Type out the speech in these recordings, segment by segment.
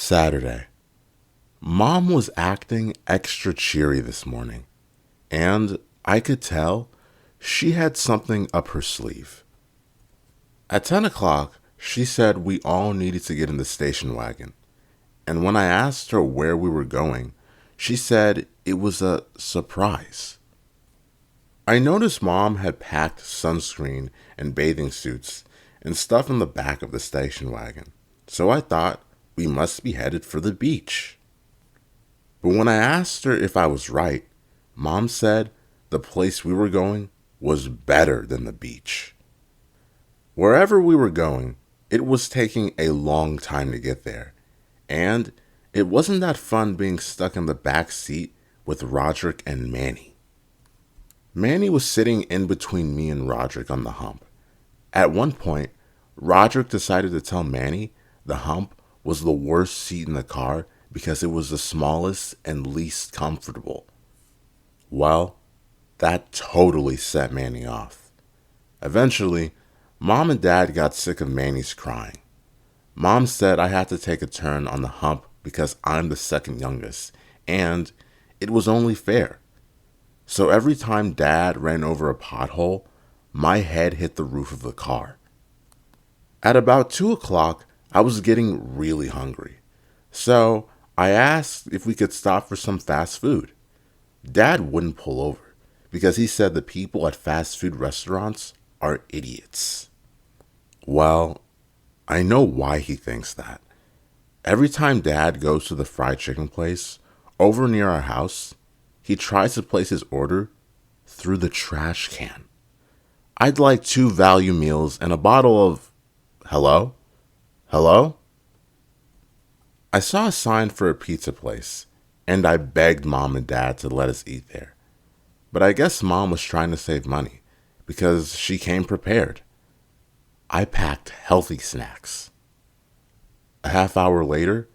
Saturday. Mom was acting extra cheery this morning, and I could tell she had something up her sleeve. At 10 o'clock, she said we all needed to get in the station wagon, and when I asked her where we were going, she said it was a surprise. I noticed Mom had packed sunscreen and bathing suits and stuff in the back of the station wagon, so I thought we must be headed for the beach. But when I asked her if I was right, Mom said the place we were going was better than the beach. Wherever we were going, it was taking a long time to get there, and it wasn't that fun being stuck in the back seat with Roderick and Manny. Manny was sitting in between me and Roderick on the hump. At one point, Roderick decided to tell Manny the hump was the worst seat in the car because it was the smallest and least comfortable. Well, that totally set Manny off. Eventually, Mom and Dad got sick of Manny's crying. Mom said I had to take a turn on the hump because I'm the second youngest, and it was only fair. So every time Dad ran over a pothole, my head hit the roof of the car. At about 2 o'clock, I was getting really hungry. So I asked if we could stop for some fast food. Dad wouldn't pull over because he said the people at fast food restaurants are idiots. Well, I know why he thinks that. Every time Dad goes to the fried chicken place over near our house, he tries to place his order through the trash can. I'd like 2 value meals and a bottle of... Hello? Hello? I saw a sign for a pizza place, and I begged Mom and Dad to let us eat there. But I guess Mom was trying to save money because she came prepared. I packed healthy snacks. A half hour later,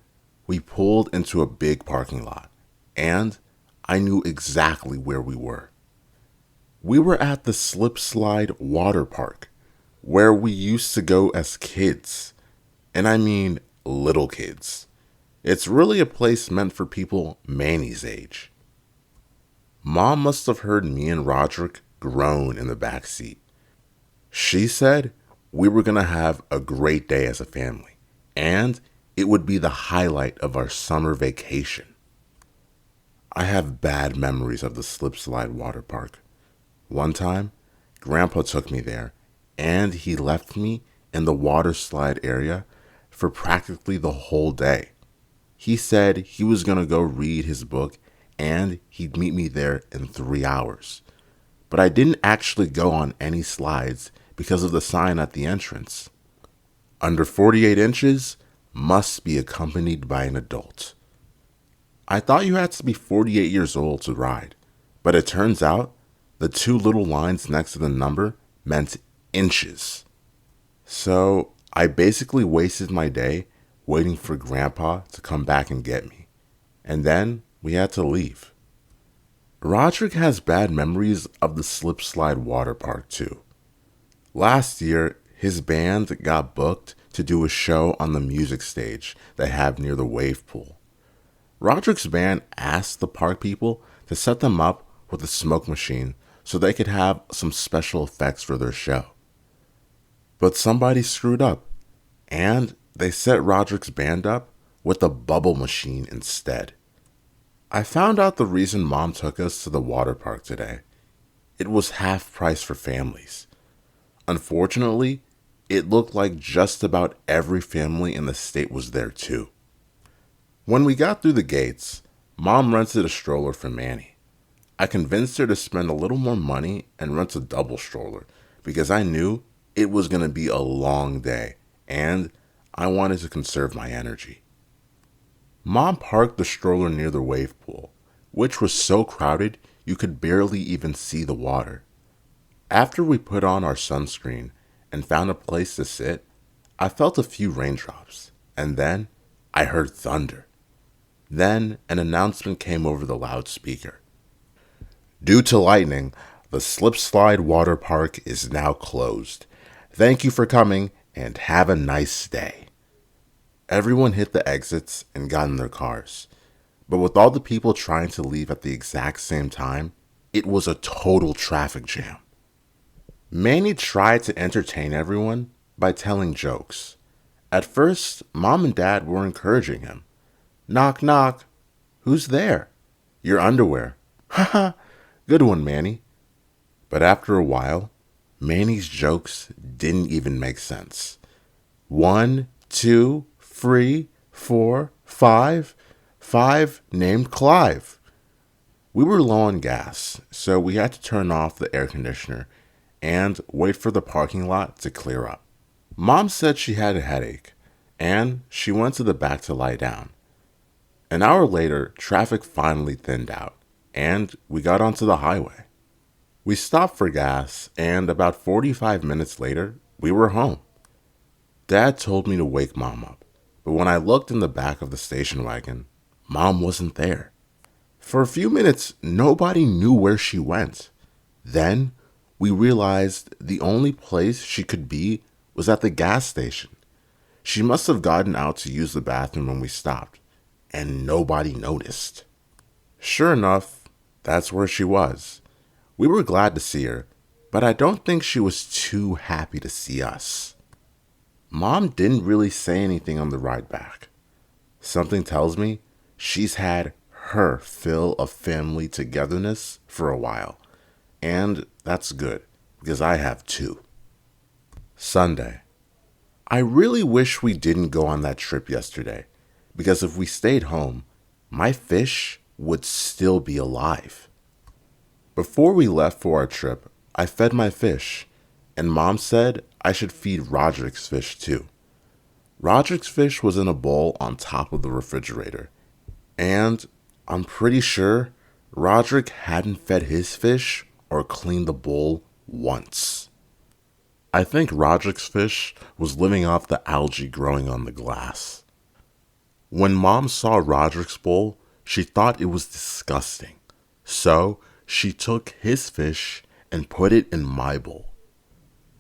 we pulled into a big parking lot, and I knew exactly where we were. We were at the Slip Slide Water Park, where we used to go as kids. And I mean little kids. It's really a place meant for people Manny's age. Mom must have heard me and Roderick groan in the back seat. She said we were going to have a great day as a family, and it would be the highlight of our summer vacation. I have bad memories of the Slip Slide Water Park. One time, Grandpa took me there, and he left me in the water slide area for practically the whole day. He said he was going to go read his book and he'd meet me there in 3 hours. But I didn't actually go on any slides because of the sign at the entrance. Under 48 inches must be accompanied by an adult. I thought you had to be 48 years old to ride, but it turns out the 2 little lines next to the number meant inches. So I basically wasted my day waiting for Grandpa to come back and get me. And then we had to leave. Roderick has bad memories of the Slip Slide Water Park too. Last year, his band got booked to do a show on the music stage they have near the wave pool. Roderick's band asked the park people to set them up with a smoke machine so they could have some special effects for their show. But somebody screwed up, and they set Roderick's band up with a bubble machine instead. I found out the reason Mom took us to the water park today. It was half price for families. Unfortunately, it looked like just about every family in the state was there too. When we got through the gates, Mom rented a stroller for Manny. I convinced her to spend a little more money and rent a double stroller because I knew it was going to be a long day and I wanted to conserve my energy. Mom parked the stroller near the wave pool, which was so crowded you could barely even see the water. After we put on our sunscreen and found a place to sit, I felt a few raindrops, and then I heard thunder. Then an announcement came over the loudspeaker. Due to lightning, the Slip Slide Water Park is now closed. Thank you for coming and have a nice day. Everyone hit the exits and got in their cars. But with all the people trying to leave at the exact same time, it was a total traffic jam. Manny tried to entertain everyone by telling jokes. At first, Mom and Dad were encouraging him. Knock, knock. Who's there? Your underwear. Haha, good one, Manny. But after a while, Manny's jokes didn't even make sense. 1, 2, 3, 4, 5. 5 named Clive. We were low on gas, so we had to turn off the air conditioner and wait for the parking lot to clear up. Mom said she had a headache, and she went to the back to lie down. An hour later, traffic finally thinned out, and we got onto the highway. We stopped for gas, and about 45 minutes later, we were home. Dad told me to wake Mom up, but when I looked in the back of the station wagon, Mom wasn't there. For a few minutes, nobody knew where she went. Then, we realized the only place she could be was at the gas station. She must have gotten out to use the bathroom when we stopped, and nobody noticed. Sure enough, that's where she was. We were glad to see her, but I don't think she was too happy to see us. Mom didn't really say anything on the ride back. Something tells me she's had her fill of family togetherness for a while, and that's good, because I have too. Sunday. I really wish we didn't go on that trip yesterday, because if we stayed home, my fish would still be alive. Before we left for our trip, I fed my fish, and Mom said I should feed Roderick's fish too. Roderick's fish was in a bowl on top of the refrigerator, and I'm pretty sure Roderick hadn't fed his fish or cleaned the bowl once. I think Roderick's fish was living off the algae growing on the glass. When Mom saw Roderick's bowl, she thought it was disgusting, so she took his fish and put it in my bowl.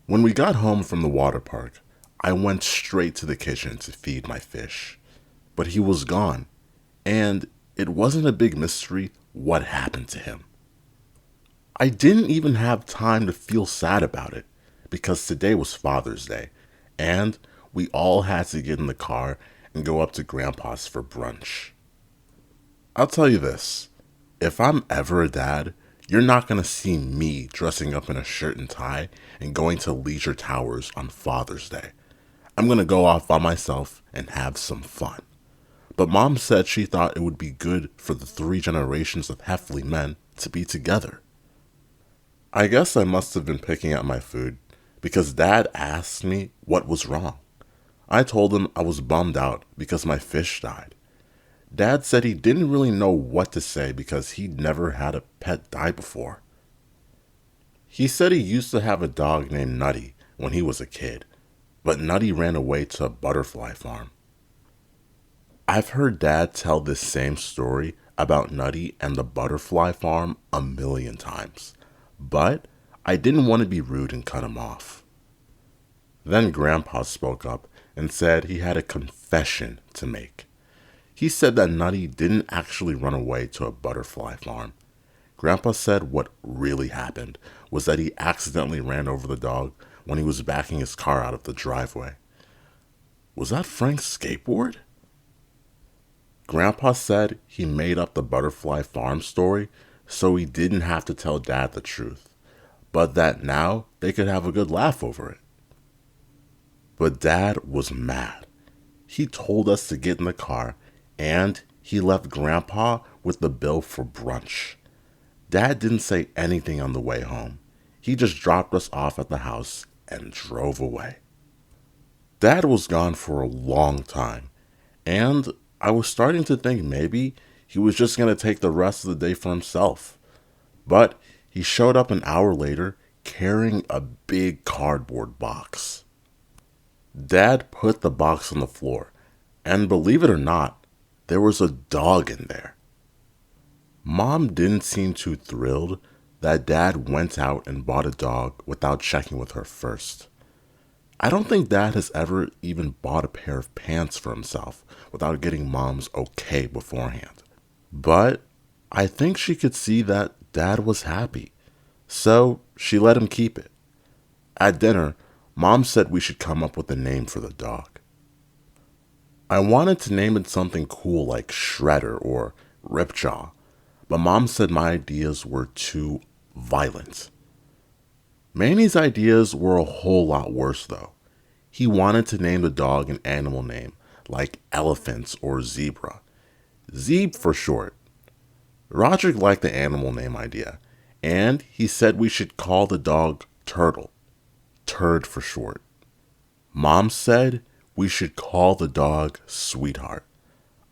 When we got home from the water park, I went straight to the kitchen to feed my fish, but he was gone, and it wasn't a big mystery what happened to him. I didn't even have time to feel sad about it, because today was Father's Day, and we all had to get in the car and go up to Grandpa's for brunch. I'll tell you this, if I'm ever a dad, you're not going to see me dressing up in a shirt and tie and going to Leisure Towers on Father's Day. I'm going to go off by myself and have some fun. But Mom said she thought it would be good for the 3 generations of Heffley men to be together. I guess I must have been picking at my food because Dad asked me what was wrong. I told him I was bummed out because my fish died. Dad said he didn't really know what to say because he'd never had a pet die before. He said he used to have a dog named Nutty when he was a kid, but Nutty ran away to a butterfly farm. I've heard Dad tell this same story about Nutty and the butterfly farm a million times, but I didn't want to be rude and cut him off. Then Grandpa spoke up and said he had a confession to make. He said that Nutty didn't actually run away to a butterfly farm. Grandpa said what really happened was that he accidentally ran over the dog when he was backing his car out of the driveway. Was that Frank's skateboard? Grandpa said he made up the butterfly farm story so he didn't have to tell Dad the truth, but that now they could have a good laugh over it. But Dad was mad. He told us to get in the car, and he left Grandpa with the bill for brunch. Dad didn't say anything on the way home. He just dropped us off at the house and drove away. Dad was gone for a long time, and I was starting to think maybe he was just going to take the rest of the day for himself. But he showed up an hour later carrying a big cardboard box. Dad put the box on the floor, and believe it or not, there was a dog in there. Mom didn't seem too thrilled that Dad went out and bought a dog without checking with her first. I don't think Dad has ever even bought a pair of pants for himself without getting Mom's okay beforehand. But I think she could see that Dad was happy, so she let him keep it. At dinner, Mom said we should come up with a name for the dog. I wanted to name it something cool like Shredder or Ripjaw, but Mom said my ideas were too violent. Manny's ideas were a whole lot worse though. He wanted to name the dog an animal name like elephant or zebra. Zeb for short. Roderick liked the animal name idea, and he said we should call the dog Turtle. Turd for short. Mom said we should call the dog Sweetheart.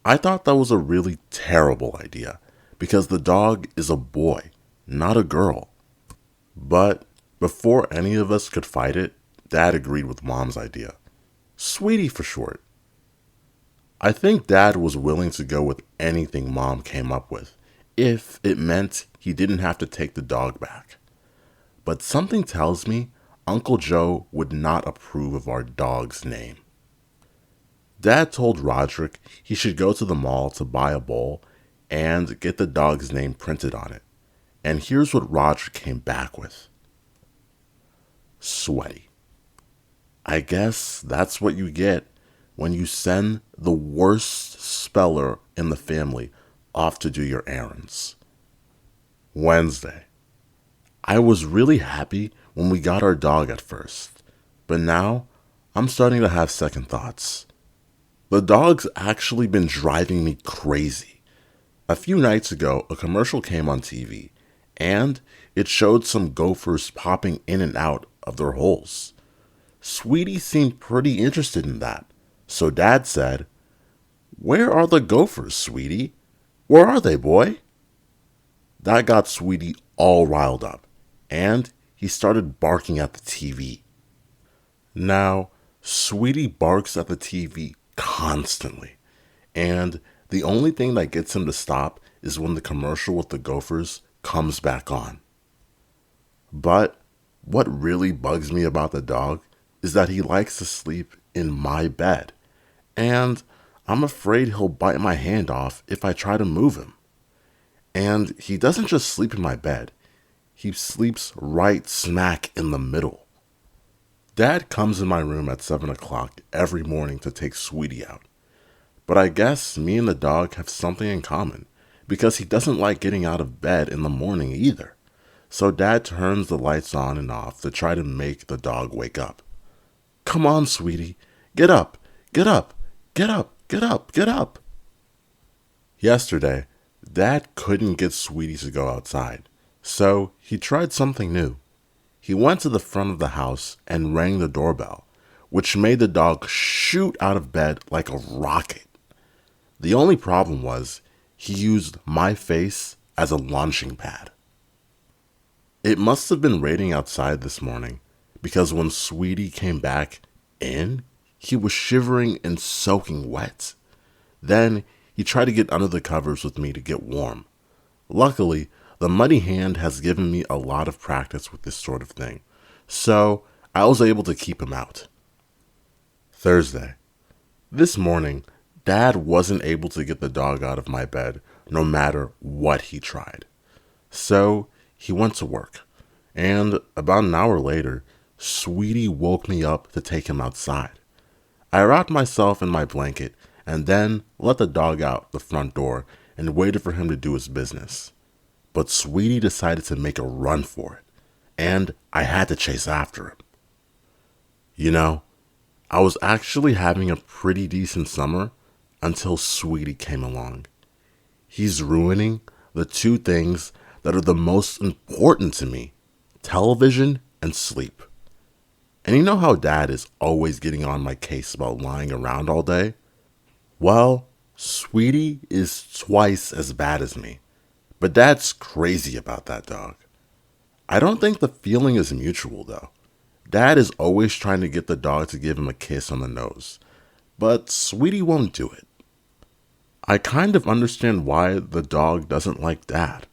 I thought that was a really terrible idea because the dog is a boy, not a girl. But before any of us could fight it, Dad agreed with Mom's idea. Sweetie for short. I think Dad was willing to go with anything Mom came up with, if it meant he didn't have to take the dog back. But something tells me Uncle Joe would not approve of our dog's name. Dad told Roderick he should go to the mall to buy a bowl and get the dog's name printed on it. And here's what Roderick came back with. Sweaty. I guess that's what you get when you send the worst speller in the family off to do your errands. Wednesday. I was really happy when we got our dog at first, but now I'm starting to have second thoughts. The dog's actually been driving me crazy. A few nights ago, a commercial came on TV, and it showed some gophers popping in and out of their holes. Sweetie seemed pretty interested in that, so Dad said, "Where are the gophers, Sweetie? Where are they, boy?" That got Sweetie all riled up, and he started barking at the TV. Now, Sweetie barks at the TV constantly, and the only thing that gets him to stop is when the commercial with the gophers comes back on. But what really bugs me about the dog is that he likes to sleep in my bed, and I'm afraid he'll bite my hand off if I try to move him. And he doesn't just sleep in my bed, he sleeps right smack in the middle. Dad comes in my room at 7 o'clock every morning to take Sweetie out. But I guess me and the dog have something in common, because he doesn't like getting out of bed in the morning either. So Dad turns the lights on and off to try to make the dog wake up. Come on, Sweetie. Get up. Get up. Get up. Get up. Get up. Yesterday, Dad couldn't get Sweetie to go outside, so he tried something new. He went to the front of the house and rang the doorbell, which made the dog shoot out of bed like a rocket. The only problem was he used my face as a launching pad. It must have been raining outside this morning, because when Sweetie came back in, he was shivering and soaking wet. Then he tried to get under the covers with me to get warm. Luckily, the muddy hand has given me a lot of practice with this sort of thing, so I was able to keep him out. Thursday. This morning, Dad wasn't able to get the dog out of my bed no matter what he tried. So he went to work, and about an hour later, Sweetie woke me up to take him outside. I wrapped myself in my blanket and then let the dog out the front door and waited for him to do his business. But Sweetie decided to make a run for it, and I had to chase after him. You know, I was actually having a pretty decent summer until Sweetie came along. He's ruining the two things that are the most important to me, television and sleep. And you know how Dad is always getting on my case about lying around all day? Well, Sweetie is twice as bad as me, but Dad's crazy about that dog. I don't think the feeling is mutual though. Dad is always trying to get the dog to give him a kiss on the nose, but Sweetie won't do it. I kind of understand why the dog doesn't like Dad.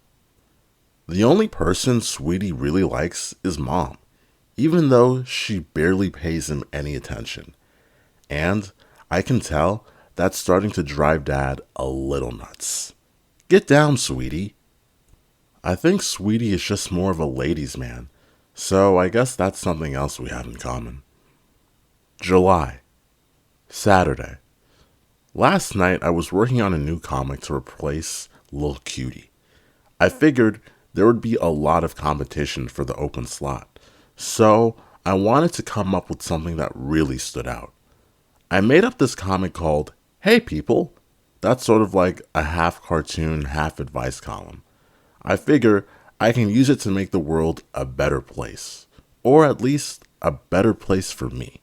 The only person Sweetie really likes is Mom. even though she barely pays him any attention. And I can tell that's starting to drive Dad a little nuts. Get down, sweetie. I think Sweetie is just more of a ladies' man, so I guess that's something else we have in common. July, Saturday. Last night I was working on a new comic to replace Lil Cutie. I figured there would be a lot of competition for the open slot, so I wanted to come up with something that really stood out. I made up this comic called Hey People. That's sort of like a half cartoon, half advice column. I figure I can use it to make the world a better place, or at least a better place for me.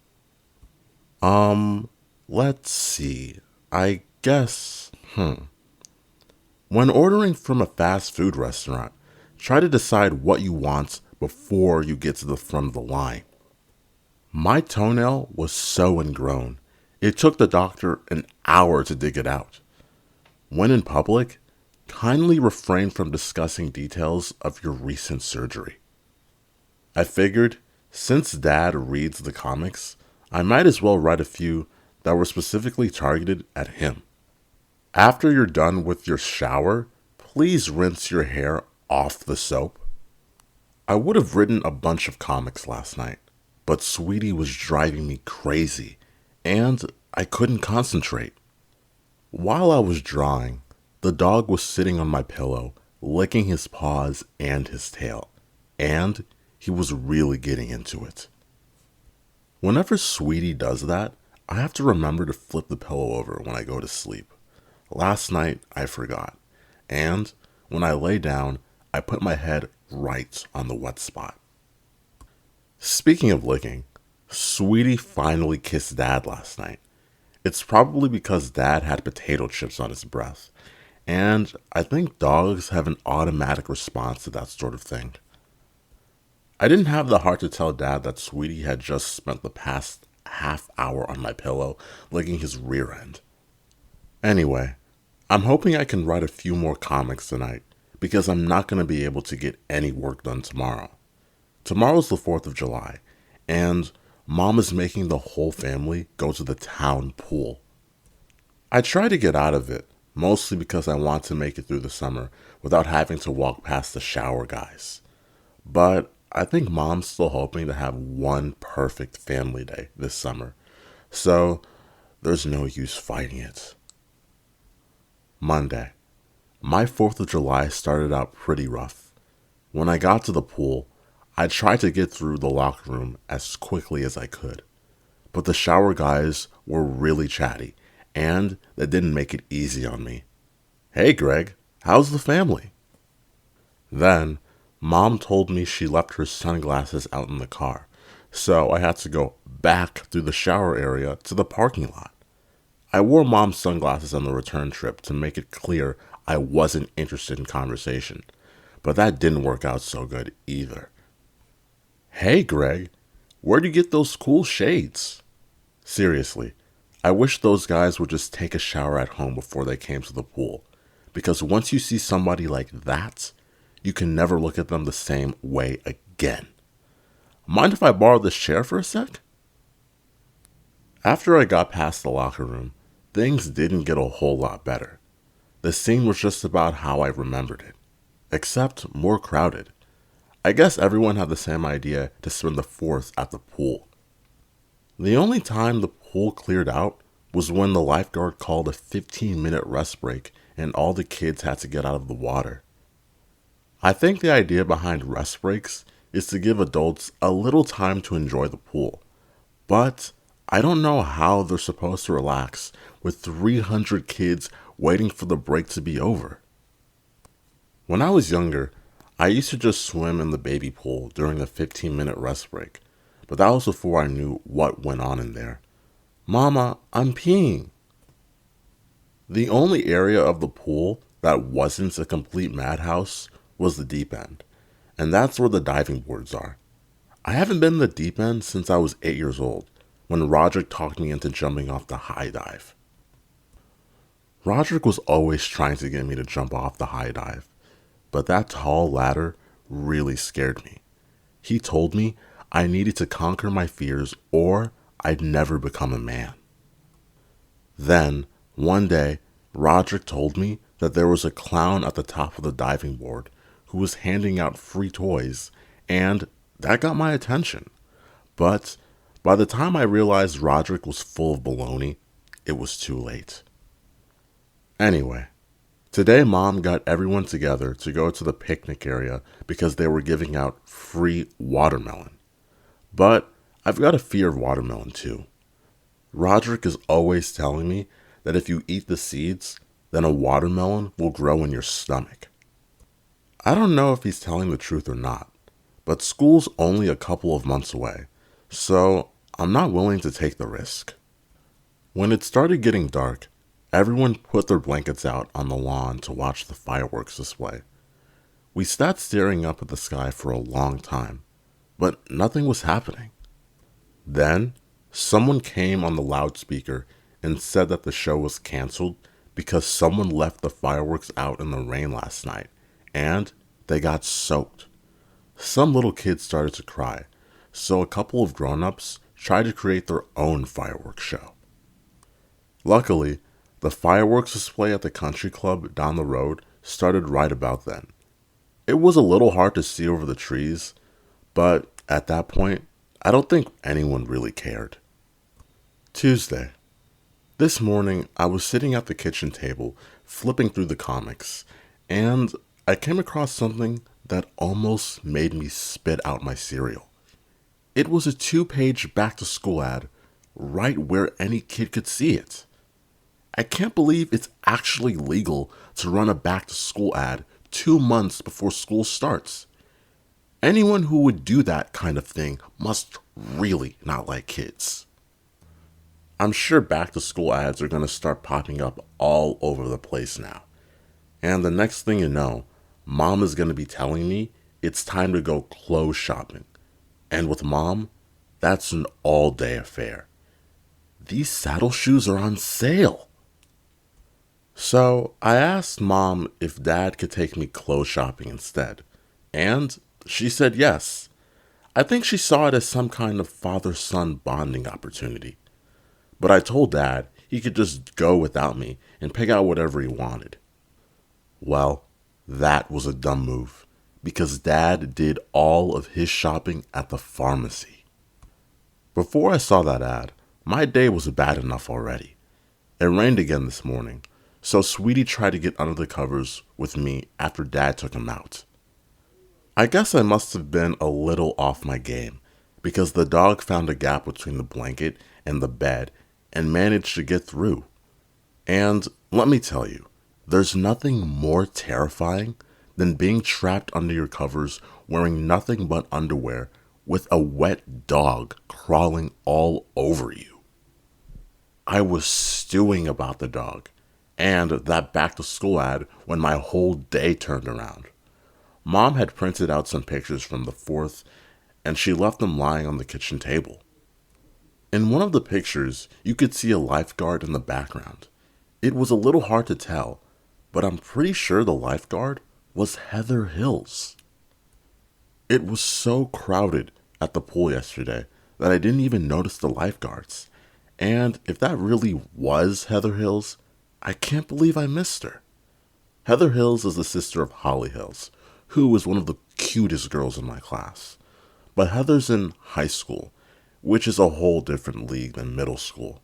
Let's see. I guess, When ordering from a fast food restaurant, try to decide what you want before you get to the front of the line. My toenail was so ingrown, it took the doctor an hour to dig it out. When in public, kindly refrain from discussing details of your recent surgery. I figured, since Dad reads the comics, I might as well write a few that were specifically targeted at him. After you're done with your shower, please rinse your hair off the soap. I would have written a bunch of comics last night, but Sweetie was driving me crazy, and I couldn't concentrate. While I was drawing, the dog was sitting on my pillow, licking his paws and his tail, and he was really getting into it. Whenever Sweetie does that, I have to remember to flip the pillow over when I go to sleep. Last night, I forgot, and when I lay down, I put my head right on the wet spot. Speaking of licking, Sweetie finally kissed Dad last night. It's probably because Dad had potato chips on his breath, and I think dogs have an automatic response to that sort of thing. I didn't have the heart to tell Dad that Sweetie had just spent the past half hour on my pillow licking his rear end. Anyway, I'm hoping I can write a few more comics tonight because I'm not going to be able to get any work done tomorrow. Tomorrow's the 4th of July, and Mom is making the whole family go to the town pool. I try to get out of it, mostly because I want to make it through the summer without having to walk past the shower guys. But I think Mom's still hoping to have one perfect family day this summer, so there's no use fighting it. Monday. My 4th of July started out pretty rough. When I got to the pool, I tried to get through the locker room as quickly as I could, but the shower guys were really chatty, and that didn't make it easy on me. Hey Greg, how's the family? Then, Mom told me she left her sunglasses out in the car, so I had to go back through the shower area to the parking lot. I wore Mom's sunglasses on the return trip to make it clear I wasn't interested in conversation, but that didn't work out so good either. Hey Greg, where'd you get those cool shades? Seriously, I wish those guys would just take a shower at home before they came to the pool, because once you see somebody like that, you can never look at them the same way again. Mind if I borrow this chair for a sec? After I got past the locker room, things didn't get a whole lot better. The scene was just about how I remembered it, except more crowded. I guess everyone had the same idea to spend the 4th at the pool. The only time the pool cleared out was when the lifeguard called a 15-minute rest break and all the kids had to get out of the water. I think the idea behind rest breaks is to give adults a little time to enjoy the pool, but I don't know how they're supposed to relax with 300 kids waiting for the break to be over. When I was younger, I used to just swim in the baby pool during a 15-minute rest break, but that was before I knew what went on in there. Mama, I'm peeing. The only area of the pool that wasn't a complete madhouse was the deep end, and that's where the diving boards are. I haven't been in the deep end since I was 8 years old, when Roderick talked me into jumping off the high dive. Roderick was always trying to get me to jump off the high dive, but that tall ladder really scared me. He told me I needed to conquer my fears or I'd never become a man. Then, one day, Roderick told me that there was a clown at the top of the diving board who was handing out free toys, and that got my attention. But by the time I realized Roderick was full of baloney, it was too late. Anyway, today Mom got everyone together to go to the picnic area because they were giving out free watermelon. But I've got a fear of watermelon too. Roderick is always telling me that if you eat the seeds, then a watermelon will grow in your stomach. I don't know if he's telling the truth or not, but school's only a couple of months away, so I'm not willing to take the risk. When it started getting dark, everyone put their blankets out on the lawn to watch the fireworks display. We sat staring up at the sky for a long time, but nothing was happening. Then, someone came on the loudspeaker and said that the show was canceled because someone left the fireworks out in the rain last night, and they got soaked. Some little kids started to cry, so a couple of grown-ups tried to create their own fireworks show. Luckily, the fireworks display at the country club down the road started right about then. It was a little hard to see over the trees, but at that point, I don't think anyone really cared. Tuesday. This morning, I was sitting at the kitchen table, flipping through the comics, and I came across something that almost made me spit out my cereal. It was a 2-page back-to-school ad, right where any kid could see it. I can't believe it's actually legal to run a back-to-school ad 2 months before school starts. Anyone who would do that kind of thing must really not like kids. I'm sure back-to-school ads are going to start popping up all over the place now. And the next thing you know, Mom is going to be telling me it's time to go clothes shopping. And with Mom, that's an all-day affair. These saddle shoes are on sale. So I asked Mom if Dad could take me clothes shopping instead. And she said yes. I think she saw it as some kind of father-son bonding opportunity. But I told Dad he could just go without me and pick out whatever he wanted. Well, that was a dumb move, because Dad did all of his shopping at the pharmacy. Before I saw that ad, my day was bad enough already. It rained again this morning, so Sweetie tried to get under the covers with me after Dad took him out. I guess I must have been a little off my game, because the dog found a gap between the blanket and the bed and managed to get through. And let me tell you, there's nothing more terrifying than being trapped under your covers wearing nothing but underwear with a wet dog crawling all over you. I was stewing about the dog and that back-to-school ad when my whole day turned around. Mom had printed out some pictures from the 4th, and she left them lying on the kitchen table. In one of the pictures, you could see a lifeguard in the background. It was a little hard to tell, but I'm pretty sure the lifeguard was Heather Hills. It was so crowded at the pool yesterday that I didn't even notice the lifeguards. And if that really was Heather Hills, I can't believe I missed her. Heather Hills is the sister of Holly Hills, who is one of the cutest girls in my class. But Heather's in high school, which is a whole different league than middle school.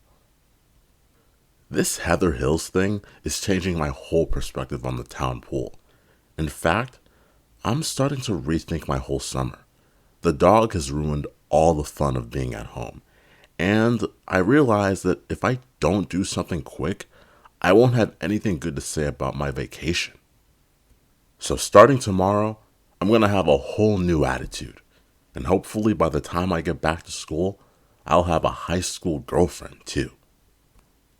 This Heather Hills thing is changing my whole perspective on the town pool. In fact, I'm starting to rethink my whole summer. The dog has ruined all the fun of being at home, and I realize that if I don't do something quick, I won't have anything good to say about my vacation. So starting tomorrow, I'm going to have a whole new attitude, and hopefully by the time I get back to school, I'll have a high school girlfriend too.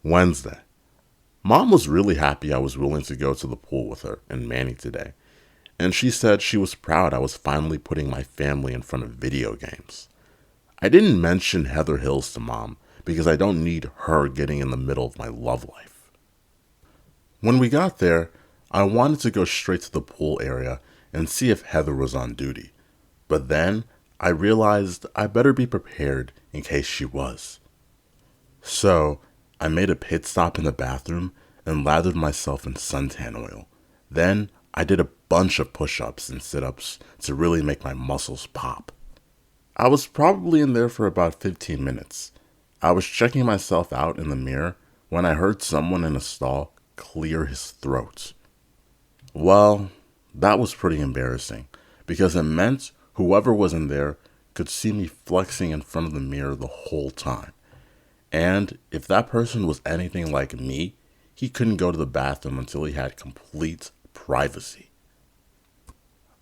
Wednesday. Mom was really happy I was willing to go to the pool with her and Manny today, and she said she was proud I was finally putting my family in front of video games. I didn't mention Heather Hills to Mom because I don't need her getting in the middle of my love life. When we got there, I wanted to go straight to the pool area and see if Heather was on duty, but then I realized I better be prepared in case she was. So, I made a pit stop in the bathroom and lathered myself in suntan oil. Then, I did a bunch of push ups and sit ups to really make my muscles pop. I was probably in there for about 15 minutes. I was checking myself out in the mirror when I heard someone in a stall clear his throat. Well, that was pretty embarrassing because it meant whoever was in there could see me flexing in front of the mirror the whole time. And if that person was anything like me, he couldn't go to the bathroom until he had complete privacy.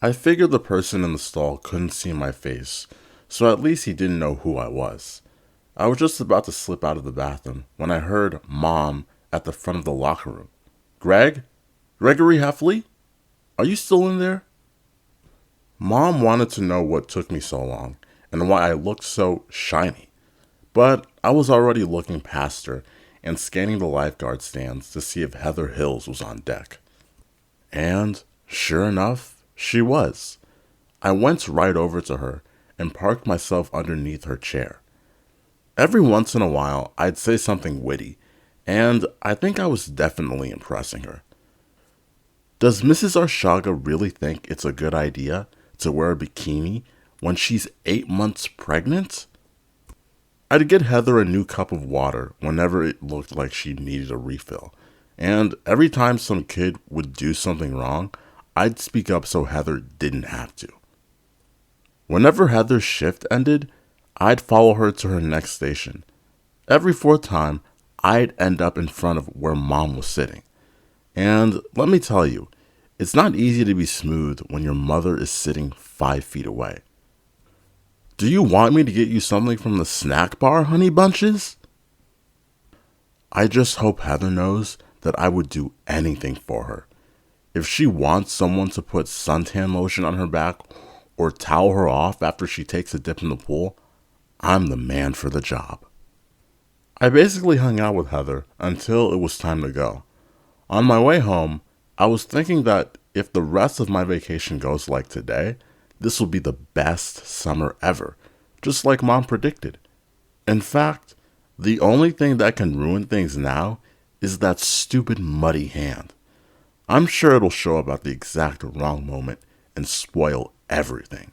I figured the person in the stall couldn't see my face, so at least he didn't know who I was. I was just about to slip out of the bathroom when I heard Mom at the front of the locker room. Greg? Gregory Heffley? Are you still in there? Mom wanted to know what took me so long and why I looked so shiny. But I was already looking past her and scanning the lifeguard stands to see if Heather Hills was on deck. And sure enough, she was. I went right over to her and parked myself underneath her chair. Every once in a while, I'd say something witty, and I think I was definitely impressing her. Does Mrs. Arshaga really think it's a good idea to wear a bikini when she's 8 months pregnant? I'd get Heather a new cup of water whenever it looked like she needed a refill, and every time some kid would do something wrong, I'd speak up so Heather didn't have to. Whenever Heather's shift ended, I'd follow her to her next station. Every fourth time, I'd end up in front of where Mom was sitting. And let me tell you, it's not easy to be smooth when your mother is sitting 5 feet away. Do you want me to get you something from the snack bar, honey bunches? I just hope Heather knows that I would do anything for her. If she wants someone to put suntan lotion on her back or towel her off after she takes a dip in the pool, I'm the man for the job. I basically hung out with Heather until it was time to go. On my way home, I was thinking that if the rest of my vacation goes like today, this will be the best summer ever, just like Mom predicted. In fact, the only thing that can ruin things now is that stupid muddy hand. I'm sure it'll show up at the exact wrong moment and spoil everything.